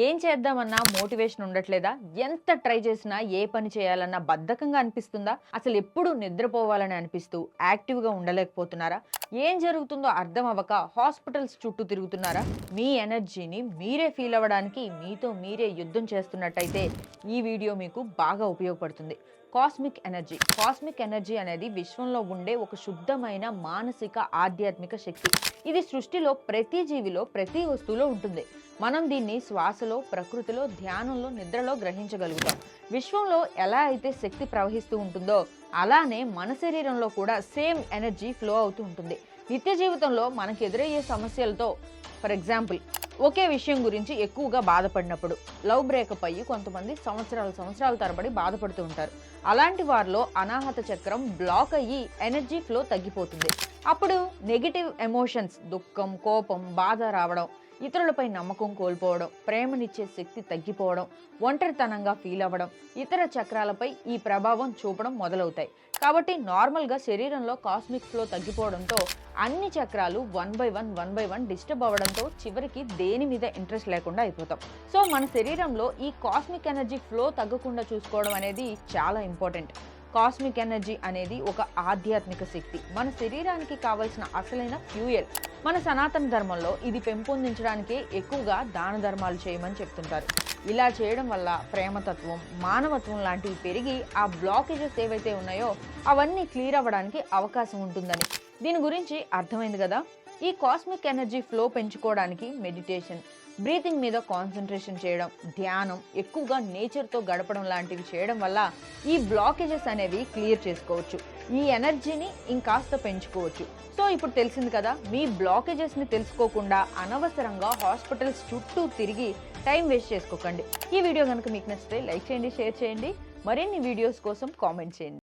ఏం చేద్దామన్నా మోటివేషన్ ఉండట్లేదా? ఎంత ట్రై చేసినా ఏ పని చేయాలన్నా బద్ధకంగా అనిపిస్తుందా? అసలు ఎప్పుడు నిద్రపోవాలని అనిపిస్తూ యాక్టివ్‌గా ఉండలేకపోతున్నారా? ఏం జరుగుతుందో అర్థం అవ్వక హాస్పిటల్స్ చుట్టూ తిరుగుతున్నారా? మీ ఎనర్జీని మీరే ఫీల్ అవ్వడానికి మీతో మీరే యుద్ధం చేస్తున్నట్టయితే ఈ వీడియో మీకు బాగా ఉపయోగపడుతుంది. కాస్మిక్ ఎనర్జీ అనేది విశ్వంలో ఉండే ఒక శుద్ధమైన మానసిక ఆధ్యాత్మిక శక్తి. ఇది సృష్టిలో ప్రతి జీవిలో ప్రతి వస్తువులో ఉంటుంది. మనం దీన్ని శ్వాసలో, ప్రకృతిలో, ధ్యానంలో, నిద్రలో గ్రహించగలుగుతాం. విశ్వంలో ఎలా అయితే శక్తి ప్రవహిస్తూ ఉంటుందో అలానే మన శరీరంలో కూడా సేమ్ ఎనర్జీ ఫ్లో అవుతూ ఉంటుంది. నిత్య జీవితంలో మనకు ఎదురయ్యే సమస్యలతో, ఫర్ ఎగ్జాంపుల్, ఒకే విషయం గురించి ఎక్కువగా బాధపడినప్పుడు, లవ్ బ్రేకప్ అయ్యి కొంతమంది సంవత్సరాల తరబడి బాధపడుతూ ఉంటారు. అలాంటి వారిలో అనాహత చక్రం బ్లాక్ అయ్యి ఎనర్జీ ఫ్లో తగ్గిపోతుంది. అప్పుడు నెగిటివ్ ఎమోషన్స్, దుఃఖం, కోపం, బాధ రావడం, ఇతరులపై నమ్మకం కోల్పోవడం, ప్రేమనిచ్చే శక్తి తగ్గిపోవడం, ఒంటరితనంగా ఫీల్ అవ్వడం, ఇతర చక్రాలపై ఈ ప్రభావం చూపడం మొదలవుతాయి. కాబట్టి నార్మల్గా శరీరంలో కాస్మిక్ ఫ్లో తగ్గిపోవడంతో అన్ని చక్రాలు వన్ బై వన్ డిస్టర్బ్ అవ్వడంతో చివరికి దేని మీద ఇంట్రెస్ట్ లేకుండా అయిపోతాం. సో మన శరీరంలో ఈ కాస్మిక్ ఎనర్జీ ఫ్లో తగ్గకుండా చూసుకోవడం అనేది చాలా ఇంపార్టెంట్. కాస్మిక్ ఎనర్జీ అనేది ఒక ఆధ్యాత్మిక శక్తి, మన శరీరానికి కావలసిన అసలైన ఫ్యూయల్. మన సనాతన ధర్మంలో ఇది పెంపొందించడానికే ఎక్కువగా దాన ధర్మాలు చేయమని చెప్తుంటారు. ఇలా చేయడం వల్ల ప్రేమతత్వం, మానవత్వం లాంటివి పెరిగి ఆ బ్లాకేజెస్ ఏవైతే ఉన్నాయో అవన్నీ క్లియర్ అవ్వడానికి అవకాశం ఉంటుందని. దీని గురించి అర్థమైంది కదా. ఈ కాస్మిక్ ఎనర్జీ ఫ్లో పెంచుకోవడానికి మెడిటేషన్, బ్రీతింగ్ మీద కాన్సన్ట్రేషన్ చేయడం, ధ్యానం, ఎక్కువగా నేచర్తో గడపడం లాంటివి చేయడం వల్ల ఈ బ్లాకేజెస్ అనేవి క్లియర్ చేసుకోవచ్చు. ఈ ఎనర్జీని ఇంకాస్త పెంచుకోవచ్చు. సో ఇప్పుడు తెలిసింది కదా, మీ బ్లాకేజెస్ని తెలుసుకోకుండా అనవసరంగా హాస్పిటల్స్ చుట్టూ తిరిగి టైం వేస్ట్ చేసుకోకండి. ఈ వీడియో కనుక మీకు నచ్చితే లైక్ చేయండి, షేర్ చేయండి. మరిన్ని వీడియోస్ కోసం కామెంట్ చేయండి.